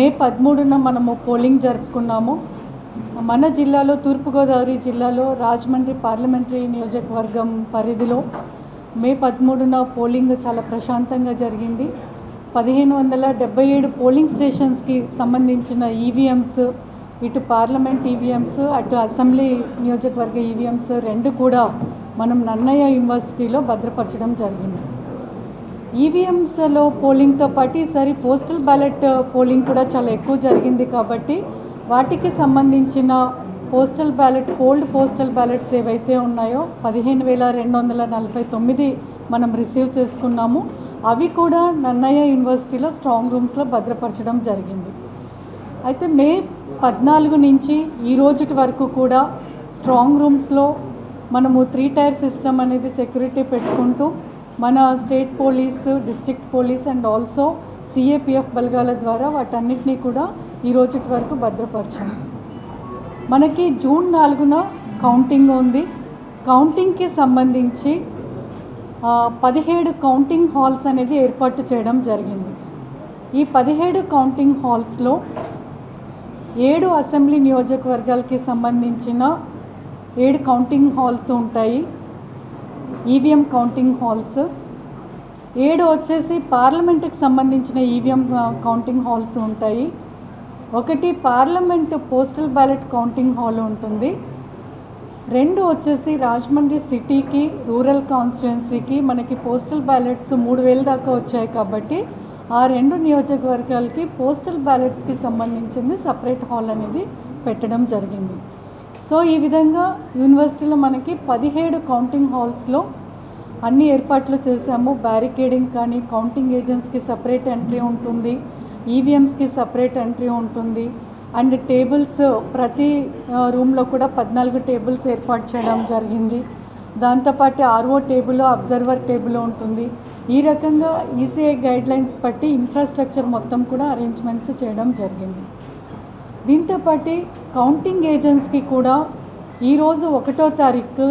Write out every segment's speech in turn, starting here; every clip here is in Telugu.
మే 13న మనము పోలింగ్ జరుపుకున్నాము. మన జిల్లాలో తూర్పుగోదావరి జిల్లాలో రాజమండ్రి పార్లమెంటరీ నియోజకవర్గం పరిధిలో మే 13న పోలింగ్ చాలా ప్రశాంతంగా జరిగింది. 1577 పోలింగ్ స్టేషన్స్కి సంబంధించిన ఈవీఎంస్, ఇటు పార్లమెంట్ ఈవీఎంస్ అటు అసెంబ్లీ నియోజకవర్గ ఈవీఎంస్ రెండు కూడా మనం నన్నయ్య యూనివర్సిటీలో భద్రపరచడం జరిగింది. ఈవీఎంస్లో పోలింగ్తో పాటు ఈసారి పోస్టల్ బ్యాలెట్ పోలింగ్ కూడా చాలా ఎక్కువ జరిగింది కాబట్టి వాటికి సంబంధించిన postal ballot old postal ballots ఏవైతే ఉన్నాయో 15,249 మనం రిసీవ్ చేసుకున్నాము. అవి కూడా నన్నయ్య యూనివర్సిటీలో స్ట్రాంగ్ రూమ్స్లో భద్రపరచడం జరిగింది. అయితే మే 14 నుంచి ఈ రోజుటి వరకు కూడా స్ట్రాంగ్ రూమ్స్లో మనము 3 టైర్ సిస్టమ్ అనేది సెక్యూరిటీ పెట్టుకుంటూ మన state police, district police and also CAPF బలగాల ద్వారా వాటన్నిటినీ కూడా ఈ రోజుటి వరకు భద్రపరిచాము. మనకి జూన్ 4న కౌంటింగ్ ఉంది. కౌంటింగ్కి సంబంధించి 17 కౌంటింగ్ హాల్స్ అనేది ఏర్పాటు చేయడం జరిగింది. ఈ 17 కౌంటింగ్ హాల్స్లో 7 అసెంబ్లీ నియోజకవర్గాలకి సంబంధించిన 7 కౌంటింగ్ హాల్స్ ఉంటాయి, ఈవీఎం కౌంటింగ్ హాల్స్. 7 వచ్చేసి పార్లమెంట్కి సంబంధించిన ఈవీఎం కౌంటింగ్ హాల్స్ ఉంటాయి. ఒకటి parliament postal ballot counting hall ఉంటుంది. 2 వచ్చేసి రాజమండ్రి సిటీకి, రూరల్ కాన్స్టిట్యుయెన్సీకి మనకి పోస్టల్ బ్యాలెట్స్ 3000 దాకా వచ్చాయి కాబట్టి ఆ 2 నియోజకవర్గాలకి పోస్టల్ బ్యాలెట్స్కి సంబంధించింది సపరేట్ హాల్ అనేది పెట్టడం జరిగింది. సో ఈ విధంగా యూనివర్సిటీలో మనకి 17 కౌంటింగ్ హాల్స్లో అన్ని ఏర్పాట్లు చేశాము. బ్యారికేడింగ్ కానీ, కౌంటింగ్ ఏజెంట్స్కి సపరేట్ ఎంట్రీ ఉంటుంది, ఈవీఎంస్కి సపరేట్ ఎంట్రీ ఉంటుంది, అండ్ టేబుల్స్ ప్రతి రూమ్లో కూడా 14 టేబుల్స్ ఏర్పాటు చేయడం జరిగింది. దాంతోపాటు ఆర్ఓ టేబుల్, అబ్జర్వర్ టేబుల్ ఉంటుంది. ఈ రకంగా ఈసీఐ గైడ్లైన్స్ బట్టి ఇన్ఫ్రాస్ట్రక్చర్ మొత్తం కూడా అరేంజ్మెంట్స్ చేయడం జరిగింది. దీంతోపాటు కౌంటింగ్ ఏజెంట్స్కి కూడా ఈరోజు 1వ తారీఖు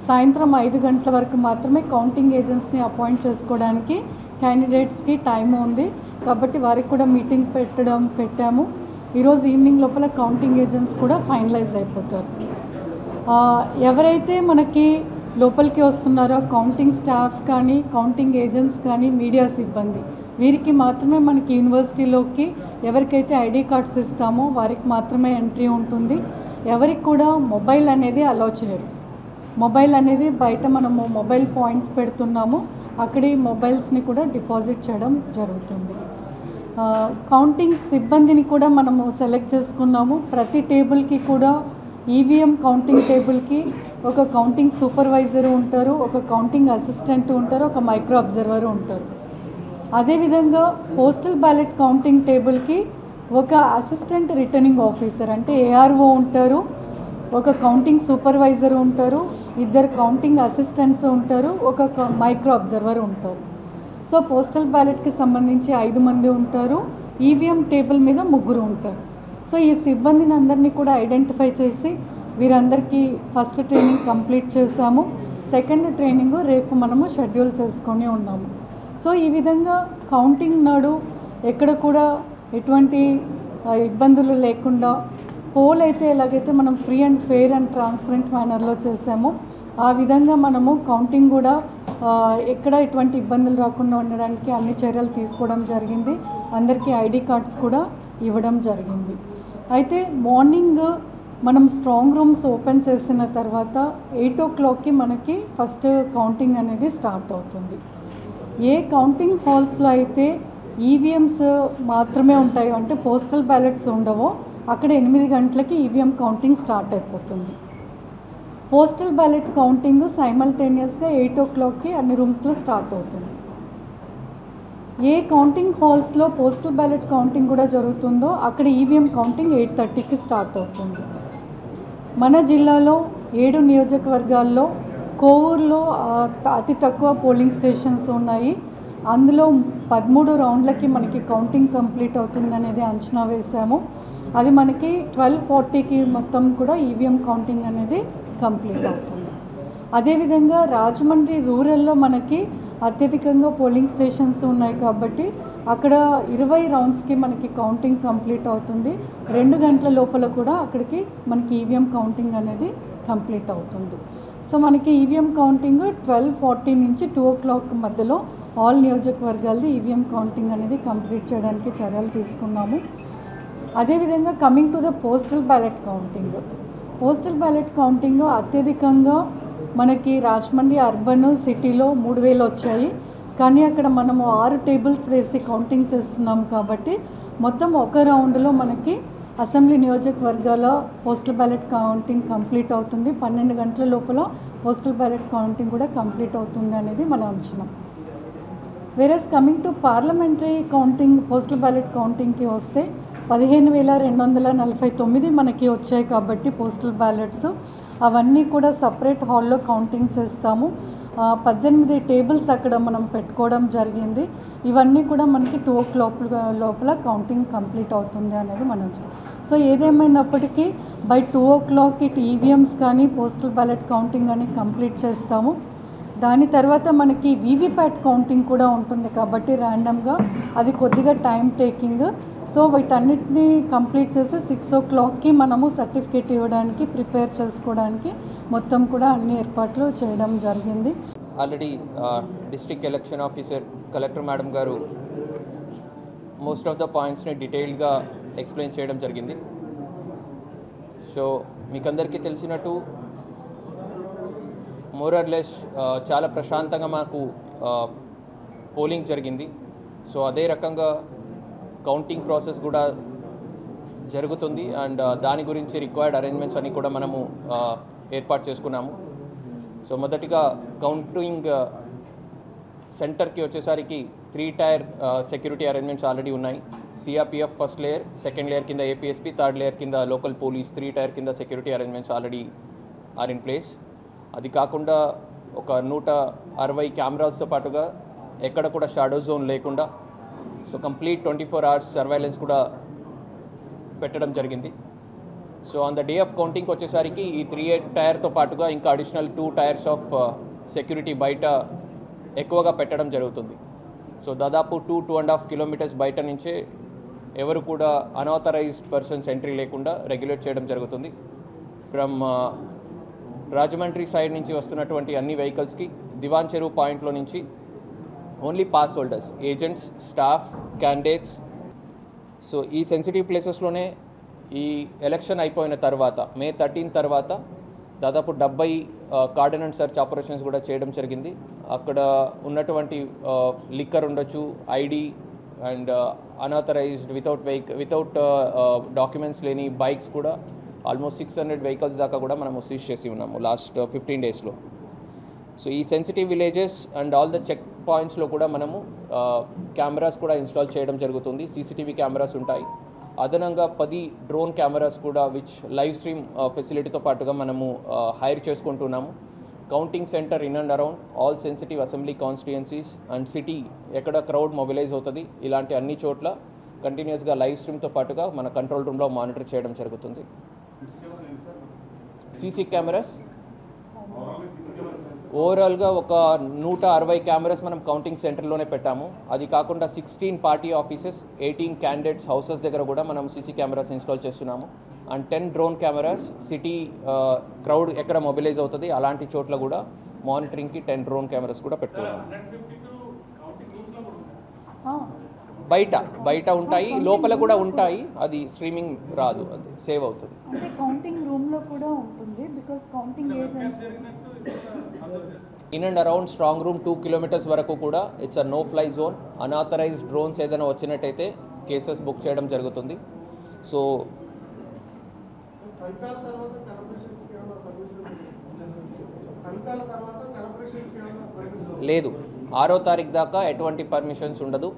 సాయంత్రం 5 గంటల వరకు మాత్రమే కౌంటింగ్ ఏజెంట్స్ని అపాయింట్ చేసుకోవడానికి క్యాండిడేట్స్కి టైం ఉంది కాబట్టి వారికి కూడా మీటింగ్ పెట్టాము. ఈరోజు ఈవినింగ్ లోపల కౌంటింగ్ ఏజెంట్స్ కూడా ఫైనలైజ్ అయిపోతారు. ఎవరైతే మనకి లోపలికి వస్తున్నారో కౌంటింగ్ స్టాఫ్ కానీ, కౌంటింగ్ ఏజెంట్స్ కానీ, మీడియా సిబ్బంది వీరికి మాత్రమే మనకి యూనివర్సిటీలోకి ఎవరికైతే ఐడి కార్డ్స్ ఇస్తామో వారికి మాత్రమే ఎంట్రీ ఉంటుంది. ఎవరికి కూడా మొబైల్ అనేది అలౌ చేయరు. మొబైల్ అనేది బయట మనము మొబైల్ పాయింట్స్ పెడుతున్నాము, అక్కడి మొబైల్స్ని కూడా డిపాజిట్ చేయడం జరుగుతుంది. కౌంటింగ్ సిబ్బందిని కూడా మనము సెలెక్ట్ చేసుకున్నాము. ప్రతి టేబుల్కి కూడా ఈవీఎం కౌంటింగ్ టేబుల్కి ఒక కౌంటింగ్ సూపర్వైజరు ఉంటారు, ఒక కౌంటింగ్ అసిస్టెంట్ ఉంటారు, ఒక మైక్రో అబ్జర్వరు ఉంటారు. అదేవిధంగా పోస్టల్ బ్యాలెట్ కౌంటింగ్ టేబుల్కి ఒక అసిస్టెంట్ రిటర్నింగ్ ఆఫీసర్ అంటే ఏఆర్ఓ ఉంటారు, ఒక కౌంటింగ్ సూపర్వైజర్ ఉంటారు, 2 కౌంటింగ్ అసిస్టెంట్స్ ఉంటారు, ఒక మైక్రో అబ్జర్వర్ ఉంటారు. సో పోస్టల్ బ్యాలెట్కి సంబంధించి 5 మంది ఉంటారు, ఈవీఎం టేబుల్ మీద 3 ఉంటారు. సో ఈ సిబ్బందిని అందరినీ కూడా ఐడెంటిఫై చేసి వీరందరికీ ఫస్ట్ ట్రైనింగ్ కంప్లీట్ చేశాము. సెకండ్ ట్రైనింగ్ రేపు మనము షెడ్యూల్ చేసుకొని ఉన్నాము. సో ఈ విధంగా కౌంటింగ్ నాడు ఎక్కడ కూడా ఎటువంటి ఇబ్బందులు లేకుండా పోల్ అయితే ఎలాగైతే మనం free and fair and transparent మేనర్లో చేసామో ఆ విధంగా మనము కౌంటింగ్ కూడా ఎక్కడ ఎటువంటి ఇబ్బందులు రాకుండా ఉండడానికి అన్ని చర్యలు తీసుకోవడం జరిగింది. అందరికీ ఐడి కార్డ్స్ కూడా ఇవ్వడం జరిగింది. అయితే మార్నింగ్ మనం స్ట్రాంగ్ రూమ్స్ ఓపెన్ చేసిన తర్వాత 8 o'clockకి మనకి ఫస్ట్ కౌంటింగ్ అనేది స్టార్ట్ అవుతుంది. ఏ కౌంటింగ్ హాల్స్లో అయితే ఈవీఎంస్ మాత్రమే ఉంటాయో అంటే పోస్టల్ బ్యాలెట్స్ ఉండవో అక్కడ 8 గంటలకి ఈవీఎం కౌంటింగ్ స్టార్ట్ అయిపోతుంది. పోస్టల్ బ్యాలెట్ కౌంటింగ్ సైమల్టేనియస్గా 8 o'clockకి అన్ని రూమ్స్లో స్టార్ట్ అవుతుంది. ఏ కౌంటింగ్ హాల్స్లో పోస్టల్ బ్యాలెట్ కౌంటింగ్ కూడా జరుగుతుందో అక్కడ ఈవీఎం కౌంటింగ్ 8:30కి స్టార్ట్ అవుతుంది. మన జిల్లాలో 7 నియోజకవర్గాల్లో కోవూరులో అతి తక్కువ పోలింగ్ స్టేషన్స్ ఉన్నాయి. అందులో 13 రౌండ్లకి మనకి కౌంటింగ్ కంప్లీట్ అవుతుందనేది అంచనా వేశాము. అది మనకి 12:40కి మొత్తం కూడా ఈవీఎం కౌంటింగ్ అనేది కంప్లీట్ అవుతుంది. అదేవిధంగా రాజమండ్రి రూరల్లో మనకి అత్యధికంగా పోలింగ్ స్టేషన్స్ ఉన్నాయి కాబట్టి అక్కడ 20 రౌండ్స్కి మనకి కౌంటింగ్ కంప్లీట్ అవుతుంది. 2 గంటల లోపల కూడా అక్కడికి మనకి ఈవీఎం కౌంటింగ్ అనేది కంప్లీట్ అవుతుంది. సో మనకి ఈవీఎం కౌంటింగ్ 12:40 నుంచి 2 o'clock మధ్యలో ఆల్ నియోజకవర్గాలది ఈవీఎం కౌంటింగ్ అనేది కంప్లీట్ చేయడానికి చర్యలు తీసుకున్నాము. అదేవిధంగా coming to the postal ballot counting. Postal ballot counting అత్యధికంగా మనకి రాజమండ్రి అర్బన్ సిటీలో 3,000 వచ్చాయి. కానీ అక్కడ మనము 6 టేబుల్స్ వేసి కౌంటింగ్ చేస్తున్నాం కాబట్టి మొత్తం ఒక రౌండ్లో మనకి అసెంబ్లీ నియోజకవర్గాల పోస్టల్ బ్యాలెట్ కౌంటింగ్ కంప్లీట్ అవుతుంది. 12 గంటల లోపల పోస్టల్ బ్యాలెట్ కౌంటింగ్ కూడా కంప్లీట్ అవుతుంది అనేది మన అంచనా. Whereas coming to parliamentary counting postal ballot కౌంటింగ్కి వస్తే 15,249 మనకి వచ్చాయి కాబట్టి పోస్టల్ బ్యాలెట్స్ అవన్నీ కూడా సపరేట్ హాల్లో కౌంటింగ్ చేస్తాము. 18 టేబుల్స్ అక్కడ మనం పెట్టుకోవడం జరిగింది. ఇవన్నీ కూడా మనకి 2 o'clock లోపల కౌంటింగ్ కంప్లీట్ అవుతుంది అనేది మనం. సో ఏదేమైనప్పటికీ బై 2 o'clock ఇటు ఈవీఎంస్ కానీ పోస్టల్ బ్యాలెట్ కౌంటింగ్ కానీ కంప్లీట్ చేస్తాము. దాని తర్వాత మనకి వీవీప్యాట్ కౌంటింగ్ కూడా ఉంటుంది కాబట్టి ర్యాండమ్గా అది కొద్దిగా టైం టేకింగ్. సో వీటన్నిటిని కంప్లీట్ చేసి 6 o'clockకి మనము సర్టిఫికేట్ ఇవ్వడానికి ప్రిపేర్ చేసుకోవడానికి మొత్తం కూడా అన్ని ఏర్పాట్లు చేయడం జరిగింది. Already district election officer collector madam గారు మోస్ట్ ఆఫ్ ద పాయింట్స్ని డీటెయిల్డ్గా ఎక్స్ప్లెయిన్ చేయడం జరిగింది. సో మీకందరికీ తెలిసినట్టు మోర్ ఆర్ లెస్ చాలా ప్రశాంతంగా మాకు పోలింగ్ జరిగింది. సో అదే రకంగా కౌంటింగ్ ప్రాసెస్ కూడా జరుగుతుంది అండ్ దాని గురించి రిక్వైర్డ్ అరేంజ్మెంట్స్ అన్ని కూడా మనము ఏర్పాటు చేసుకున్నాము. సో మొదటిగా కౌంటింగ్ సెంటర్కి వచ్చేసరికి 3 tier సెక్యూరిటీ అరేంజ్మెంట్స్ ఆల్రెడీ ఉన్నాయి. CRPF first layer, second layer కింద ఏపీఎస్పీ, థర్డ్ లేయర్ కింద లోకల్ పోలీస్, 3 tier కింద security arrangements already are in place. అది కాకుండా ఒక 160 కెమెరాలతో పాటుగా ఎక్కడ కూడా షాడో జోన్ లేకుండా సో కంప్లీట్ 24 hours సర్వైలెన్స్ కూడా పెట్టడం జరిగింది. So on the day of కౌంటింగ్కి వచ్చేసరికి ఈ 3 tier పాటుగా ఇంకా అడిషనల్ 2 tiers ఆఫ్ సెక్యూరిటీ బయట ఎక్కువగా పెట్టడం జరుగుతుంది. సో దాదాపు 2.5 kilometers బయట నుంచే ఎవరు కూడా అన్ఆథరైజ్డ్ పర్సన్స్ ఎంట్రీ లేకుండా రెగ్యులేట్ చేయడం జరుగుతుంది. ఫ్రమ్ రాజమండ్రి సైడ్ నుంచి వస్తున్నటువంటి అన్ని వెహికల్స్కి దివాన్ చెరువు పాయింట్లో నుంచి only pass holders, agents, staff, candidates. So ఈ సెన్సిటివ్ ప్లేసెస్లోనే ఈ ఎలక్షన్ అయిపోయిన తర్వాత May 13 తర్వాత దాదాపు 70 కార్డన్ అండ్ సర్చ్ ఆపరేషన్స్ కూడా చేయడం జరిగింది. అక్కడ ఉన్నటువంటి లిక్కర్ ఉండొచ్చు, ID and unauthorised without documents లేని బైక్స్ కూడా ఆల్మోస్ట్ 600 వెహికల్స్ దాకా కూడా మనము సీజ్ చేసి ఉన్నాము లాస్ట్ 15 daysలో. సో ఈ sensitive villages and all the check పాయింట్స్లో కూడా మనము కెమెరాస్ కూడా ఇన్స్టాల్ చేయడం జరుగుతుంది. సీసీటీవీ కెమెరాస్ ఉంటాయి. అదనంగా 10 డ్రోన్ కెమెరాస్ కూడా విచ్ లైవ్ స్ట్రీమ్ ఫెసిలిటీతో పాటుగా మనము హైర్ చేసుకుంటున్నాము. Counting centre in and around all sensitive assembly constituencies and city ఎక్కడ క్రౌడ్ మొబిలైజ్ అవుతుంది ఇలాంటి అన్ని చోట్ల కంటిన్యూస్గా లైవ్ స్ట్రీమ్తో పాటుగా మన కంట్రోల్ రూమ్లో మానిటర్ చేయడం జరుగుతుంది. సీసీ కెమెరాస్ ఓవరాల్గా ఒక 160 కెమెరాస్ మనం కౌంటింగ్ సెంటర్లోనే పెట్టాము. అది కాకుండా 16 పార్టీ ఆఫీసెస్, 18 క్యాండిడేట్స్ హౌసెస్ దగ్గర కూడా మనం సీసీ కెమెరాస్ ఇన్స్టాల్ చేస్తున్నాము. And 10 drone cameras city crowd ఎక్కడ మొబిలైజ్ అవుతుంది అలాంటి చోట్ల కూడా మానిటరింగ్కి 10 డ్రోన్ కెమెరాస్ కూడా పెడుతున్నాము. బయట ఉంటాయి, లోపల కూడా ఉంటాయి. అది స్ట్రీమింగ్ రాదు, అది సేవ్ అవుతుంది. అంటే కౌంటింగ్ రూమ్లో కూడా ఉంటుంది because counting agents in and around strong room 2 kilometers వరకు కూడా it's a no fly zone. Unauthorised drones ఏదైనా వచ్చినట్టయితే కేసెస్ బుక్ చేయడం జరుగుతుంది. సో లేదు, 6వ తారీఖు దాకా ఎటువంటి పర్మిషన్స్ ఉండదు.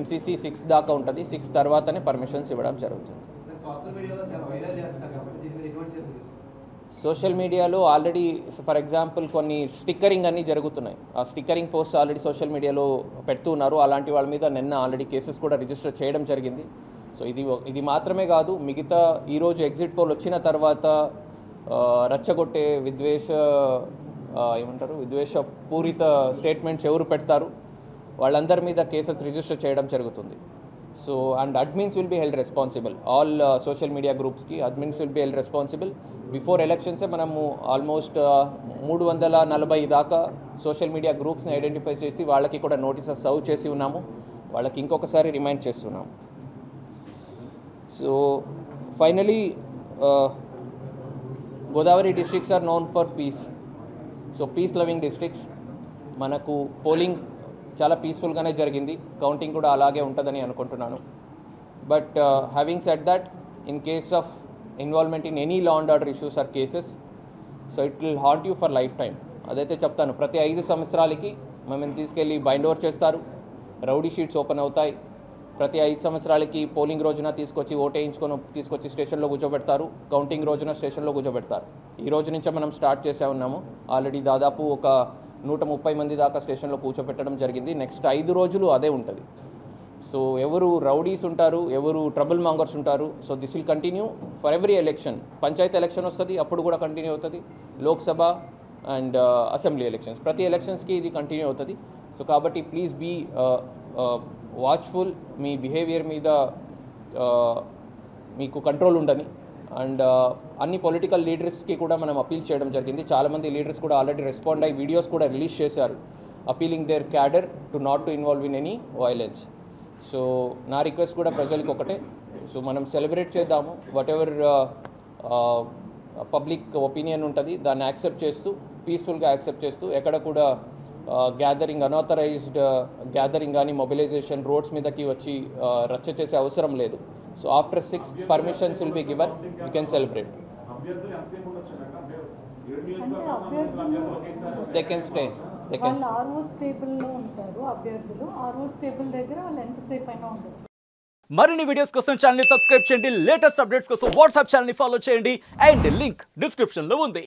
MCC 6 దాకా ఉంటుంది. 6 తర్వాతనే పర్మిషన్స్ ఇవ్వడం జరుగుతుంది. సోషల్ మీడియాలో ఆల్రెడీ ఫర్ ఎగ్జాంపుల్ కొన్ని స్టిక్కరింగ్ అన్నీ జరుగుతున్నాయి. ఆ స్టిక్కరింగ్ పోస్ట్ ఆల్రెడీ సోషల్ మీడియాలో పెడుతున్నారు. అలాంటి వాళ్ళ మీద నిన్న ఆల్రెడీ కేసెస్ కూడా రిజిస్టర్ చేయడం జరిగింది. సో ఇది మాత్రమే కాదు, మిగతా ఈరోజు ఎగ్జిట్ పోల్ వచ్చిన తర్వాత రచ్చగొట్టే విద్వేష పూరిత స్టేట్మెంట్స్ ఎవరు పెడతారు వాళ్ళందరి మీద కేసెస్ రిజిస్టర్ చేయడం జరుగుతుంది. So and admins will be held responsible, all social media గ్రూప్స్కి admins will be held responsible. Before ఎలక్షన్సే మనము ఆల్మోస్ట్ 340 దాకా సోషల్ మీడియా గ్రూప్స్ని ఐడెంటిఫై చేసి వాళ్ళకి కూడా నోటీసెస్ సర్వ్ చేసి ఉన్నాము, వాళ్ళకి ఇంకొకసారి రిమైండ్ చేస్తున్నాము. So finally Godavari districts are known for peace. So peace loving districts. మనకు పోలింగ్ చాలా పీస్ఫుల్గానే జరిగింది, కౌంటింగ్ కూడా అలాగే ఉంటుందని అనుకుంటున్నాను. But having said that, in case of involvement in any law and order issues or cases, so it will haunt you for life time. అదైతే చెప్తాను. ప్రతి 5 సంవత్సరాలకి మమ్మల్ని తీసుకెళ్ళి బైండ్ ఓవర్ చేస్తారు, రౌడీ షీట్స్ ఓపెన్ అవుతాయి. ప్రతి 5 సంవత్సరాలకి పోలింగ్ రోజున తీసుకొచ్చి ఓటేయించుకొని తీసుకొచ్చి స్టేషన్లో కూర్చోబెడతారు, కౌంటింగ్ రోజున స్టేషన్లో కూర్చోబెడతారు. ఈ రోజు నుంచే మనం స్టార్ట్ చేసే ఉన్నాము. ఆల్రెడీ దాదాపు ఒక 130 మంది దాకా స్టేషన్లో కూర్చోబెట్టడం జరిగింది. నెక్స్ట్ 5 రోజులు అదే ఉంటుంది. సో ఎవరు రౌడీస్ ఉంటారు, ఎవరు ట్రబుల్ మాంగర్స్ ఉంటారు. So this will continue for every election. Panchayat election వస్తుంది, అప్పుడు కూడా కంటిన్యూ అవుతుంది. లోక్సభ అండ్ అసెంబ్లీ ఎలక్షన్స్, ప్రతి ఎలక్షన్స్కి ఇది కంటిన్యూ అవుతుంది. సో కాబట్టి ప్లీజ్ బీ వాచ్ఫుల్. మీ బిహేవియర్ మీద మీకు కంట్రోల్ ఉండని. అండ్ అన్ని పొలిటికల్ లీడర్స్కి కూడా మనం అపీల్ చేయడం జరిగింది. చాలామంది లీడర్స్ కూడా ఆల్రెడీ రెస్పాండ్ అయ్యి వీడియోస్ కూడా రిలీజ్ చేశారు, appealing their cadre to not to involve in any violence. So నా రిక్వెస్ట్ కూడా ప్రజలకి ఒకటే, సో మనం సెలబ్రేట్ చేద్దాము. వాట్ ఎవర్ పబ్లిక్ ఒపీనియన్ ఉంటుంది దాన్ని యాక్సెప్ట్ చేస్తూ, పీస్ఫుల్గా యాక్సెప్ట్ చేస్తూ, ఎక్కడ కూడా గ్యాదరింగ్, అన్ఆథరైజ్డ్ గ్యాదరింగ్ కానీ మొబిలైజేషన్, రోడ్స్ మీదకి వచ్చి రచ్చ చేసే అవసరం లేదు. So after 6th permissions will be given, you can celebrate. They can stay. వాళ్ళు ఆర్ఓస్ టేబుల్లో ఉంటారు అభ్యర్థులు, ఆర్ఓస్ టేబుల్ దగ్గర వాళ్ళు ఎంతసేపు అయినా ఉంటారు. మరిన్ని వీడియోస్ కోసం ఛానల్ ని సబ్స్క్రైబ్ చేయండి, లేటెస్ట్ అప్డేట్స్ కోసం వాట్సాప్ ఛానల్ ని ఫాలో చేయండి, అండ్ లింక్ డిస్క్రిప్షన్ లో ఉంది.